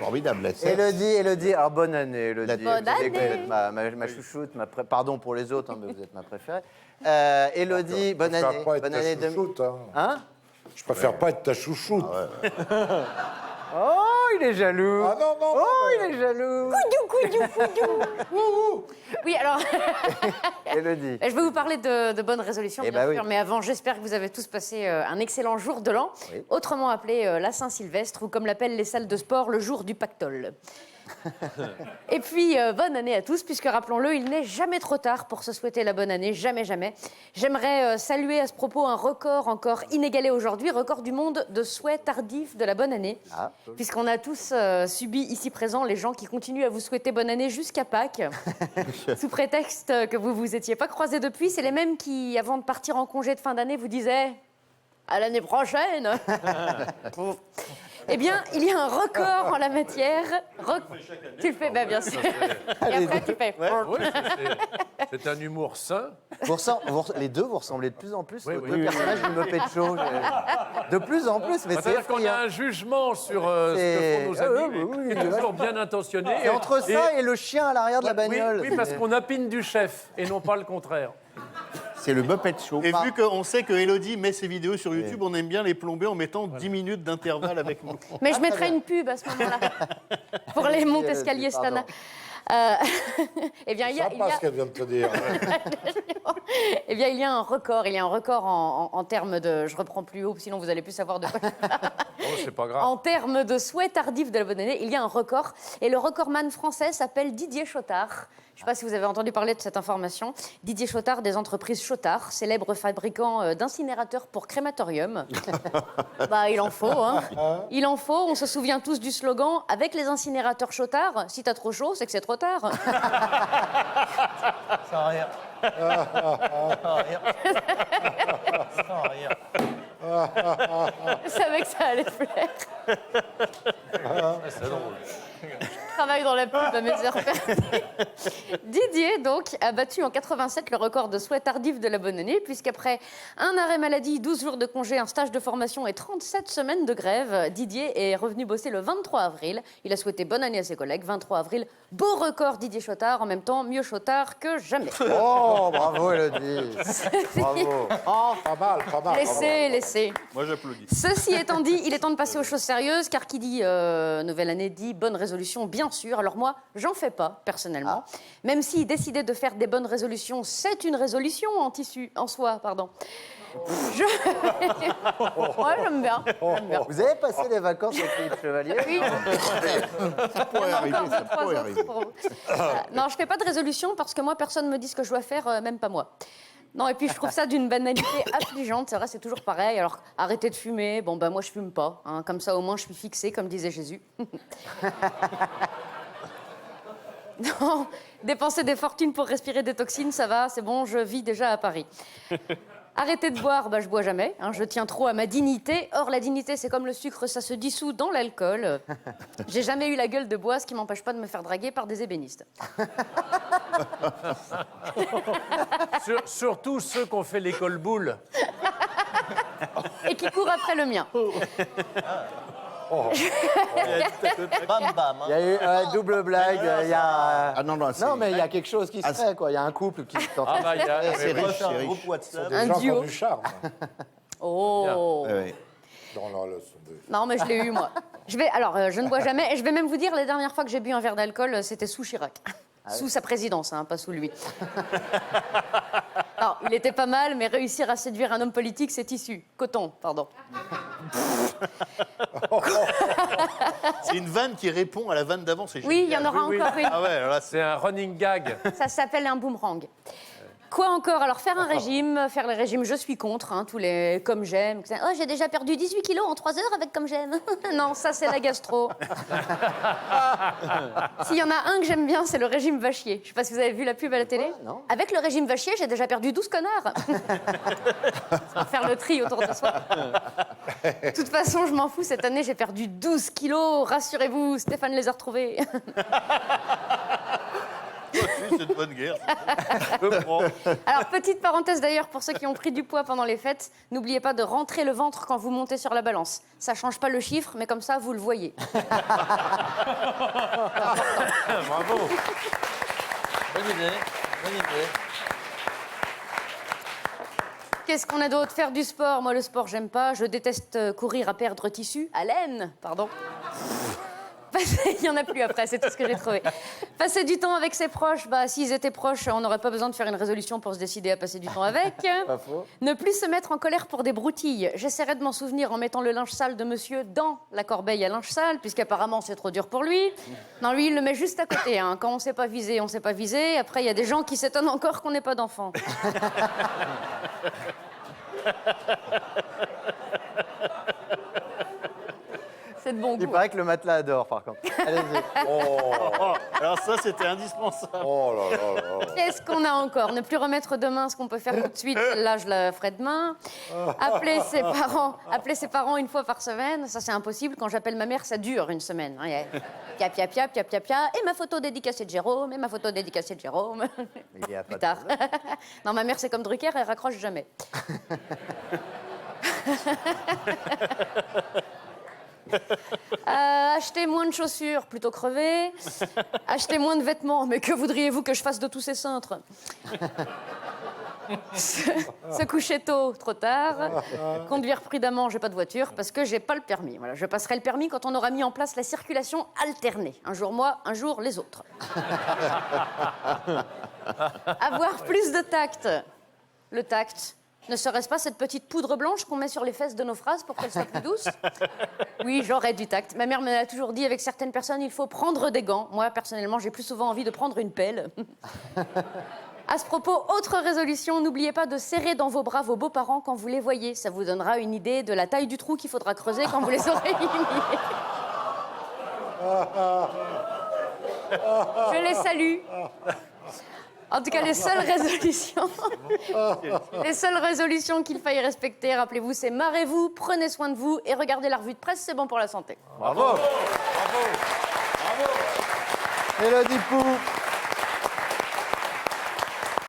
formidable. Élodie, alors bonne année, Élodie. Bonne Vous savez que année. vous êtes ma chouchoute, pardon pour les autres, hein, mais vous êtes ma préférée. Élodie, bonne année. Je préfère pas être Bonne ta année chouchoute. Hein? Je préfère pas être ta chouchoute. Oh, il est jaloux. Ah non, non, Oh, non, il est jaloux. Oui, alors, Élodie. je vais vous parler de bonnes résolutions, Eh bien ben sûr. oui. Mais avant, j'espère que vous avez tous passé un excellent jour de l'an, Oui. autrement appelé la Saint-Sylvestre, ou comme l'appellent les salles de sport, le jour du pactole. Et puis, bonne année à tous, puisque rappelons-le, il n'est jamais trop tard pour se souhaiter la bonne année, jamais, jamais. J'aimerais saluer à ce propos un record encore inégalé aujourd'hui, record du monde de souhaits tardifs de la bonne année, puisqu'on a tous subi ici présents les gens qui continuent à vous souhaiter bonne année jusqu'à Pâques, sous prétexte que vous vous étiez pas croisés depuis. C'est les mêmes qui, avant de partir en congé de fin d'année, vous disaient « à l'année prochaine ». Eh bien, il y a un record en la matière. Tu le fais, ben, bien sûr. Et après, tu fais. Oui, c'est un humour sain. Les deux, vous ressemblez de plus en plus Oui, aux oui. deux personnages du Muppet Show. De plus en plus, mais c'est C'est-à-dire qu'on a effrayant. un jugement sur ce que font nos Ah, amis, oui, oui, qui est oui. toujours bien intentionné. C'est entre ça et le chien à l'arrière de la bagnole. Oui, parce qu'on apine du chef et non pas le contraire. C'est le Muppet Show. Et vu qu'on sait que Élodie met ses vidéos sur YouTube, on aime bien les plomber en mettant 10 minutes d'intervalle avec nous. Mais je mettrai une pub à ce moment-là. Pour les montes-escaliers Stana. Eh bien, il y a. Sympa ce qu'elle vient de te dire. Eh bien, il y a un record. Il y a un record en termes de. Je reprends plus haut, sinon vous allez plus savoir de quoi. Oh, c'est pas grave. En termes de souhaits tardifs de la bonne année, il y a un record. Et le recordman français s'appelle Didier Chotard. Je ne sais pas si vous avez entendu parler de cette information. Didier Chotard des entreprises Chotard, célèbre fabricant d'incinérateurs pour crématorium. Bah, il en faut, hein. Il en faut. On se souvient tous du slogan « Avec les incinérateurs Chotard, si t'as trop chaud, c'est que c'est trop tard ». Sans rire. Sans rire. Sans rire. Je savais que ça allait plaire. C'est drôle. Je travaille dans la pub à mes heures perdues. Didier, donc, a battu en 87 le record de souhaits tardifs de la bonne année, puisqu'après un arrêt maladie, 12 jours de congé, un stage de formation et 37 semaines de grève, Didier est revenu bosser le 23 avril. Il a souhaité bonne année à ses collègues. 23 avril, beau record Didier Chotard, en même temps, mieux Chotard que jamais. Oh, bravo, Élodie. Bravo. Ah, pas mal, pas mal. Laissez. Moi, j'applaudis. Ceci étant dit, il est temps de passer aux choses sérieuses, car qui dit nouvelle année dit bonne résolution, bien sûr. Alors moi, j'en fais pas, personnellement. Même si décider de faire des bonnes résolutions, c'est une résolution en soi, pardon. Ouais, j'aime bien. Vous avez passé les vacances au Pays de Chevalier? Oui. Ça pourrait arriver, ça Trois pourrait autres arriver. pour vous. Non, je fais pas de résolution parce que moi, personne me dit ce que je dois faire, même pas moi. Non, et puis je trouve ça d'une banalité affligeante. C'est vrai, c'est toujours pareil. Alors, arrêtez de fumer. Bon, ben moi, je fume pas. Hein. Comme ça, au moins, je suis fixée, comme disait Jésus. Non, dépenser des fortunes pour respirer des toxines, ça va, c'est bon, je vis déjà à Paris. Arrêtez de boire, bah, je bois jamais. Hein, je tiens trop à ma dignité. Or, la dignité, c'est comme le sucre, ça se dissout dans l'alcool. J'ai jamais eu la gueule de bois, ce qui m'empêche pas de me faire draguer par des ébénistes. Surtout ceux qui ont fait l'école boule. Et qui courent après le mien. Bam, bam. Il y a eu double blague. Il y a... Ah non, non, c'est... Non, mais il y a quelque chose qui se Ah, fait, quoi. Il y a un couple qui s'entend. Ah bah, il y a... c'est oui, riche, Faire c'est un riche. groupe WhatsApp. Des Un gens qui duo. ont du charme. Oh. Ouais, ouais. Dans la leçon de... Non, mais je l'ai eu, moi. Je ne bois jamais. Et je vais même vous dire, la dernière fois que j'ai bu un verre d'alcool, c'était sous Chirac. Sous sa présidence, hein, pas sous lui. Alors, il était pas mal, mais réussir à séduire un homme politique, c'est tissu. Coton, pardon. C'est une vanne qui répond à la vanne d'avant, c'est Oui, il y en aura Oui, oui. encore une. Ah ouais, alors là, C'est un running gag. Ça s'appelle un boomerang. Quoi encore? Alors, faire un régime, faire les régimes, je suis contre, hein, tous les comme j'aime. Oh, j'ai déjà perdu 18 kilos en 3 heures avec comme j'aime. Non, ça, c'est la gastro. S'il y en a un que j'aime bien, c'est le régime vachier. Je sais pas si vous avez vu la pub à la télé. Non. Avec le régime vachier, j'ai déjà perdu 12 connards. Pour faire le tri autour de soi. De toute façon, je m'en fous. Cette année, j'ai perdu 12 kilos. Rassurez-vous, Stéphane les a retrouvés. c'est de bonne guerre. Je prends. Alors, petite parenthèse d'ailleurs, pour ceux qui ont pris du poids pendant les fêtes, n'oubliez pas de rentrer le ventre quand vous montez sur la balance. Ça change pas le chiffre, mais comme ça, vous le voyez. Bravo. Bonne idée. Bonne idée. Qu'est-ce qu'on a d'autre? Faire du sport. Moi, le sport, j'aime pas. Je déteste courir à perdre tissu. À laine, pardon. Il n'y en a plus après, c'est tout ce que j'ai trouvé. Passer du temps avec ses proches, bah, s'ils étaient proches, on n'aurait pas besoin de faire une résolution pour se décider à passer du temps avec. Pas faux. Ne plus se mettre en colère pour des broutilles. J'essaierai de m'en souvenir en mettant le linge sale de monsieur dans la corbeille à linge sale, puisqu'apparemment c'est trop dur pour lui. Non, lui, il le met juste à côté. Hein. Quand on ne sait pas viser, on ne sait pas viser. Après, il y a des gens qui s'étonnent encore qu'on n'ait pas d'enfants. C'est de bon Il goût. paraît que le matelas adore, par contre. Allez-y. Oh, alors ça, c'était indispensable. Oh là là là. Qu'est-ce qu'on a encore? Ne plus remettre demain ce qu'on peut faire tout de suite. Là, je la ferai demain. Appeler ses parents une fois par semaine. Ça, c'est impossible. Quand j'appelle ma mère, ça dure une semaine. Hein, pia, pia, pia, pia, pia, pia. Et ma photo dédicacée de Jérôme. Et ma photo dédicacée de Jérôme. Il y a pas Plus de tard. problème. Non, ma mère, c'est comme Drucker, elle raccroche jamais. Acheter moins de chaussures, plutôt crever. Acheter moins de vêtements, mais que voudriez-vous que je fasse de tous ces cintres? Se coucher tôt, trop tard. Conduire prudemment, j'ai pas de voiture parce que j'ai pas le permis. Voilà, je passerai le permis quand on aura mis en place la circulation alternée. Un jour moi, un jour les autres. Avoir plus de tact. Le tact. Ne serait-ce pas cette petite poudre blanche qu'on met sur les fesses de nos phrases pour qu'elles soient plus douces? Oui, j'aurais du tact. Ma mère me l'a toujours dit, avec certaines personnes, il faut prendre des gants. Moi, personnellement, j'ai plus souvent envie de prendre une pelle. À ce propos, autre résolution, n'oubliez pas de serrer dans vos bras vos beaux-parents quand vous les voyez. Ça vous donnera une idée de la taille du trou qu'il faudra creuser quand vous les aurez éliminés. Je les salue. En tout cas, les seules résolutions qu'il faille respecter, rappelez-vous, c'est marrez-vous, prenez soin de vous et regardez la revue de presse, c'est bon pour la santé. Bravo. Bravo. Élodie Pou.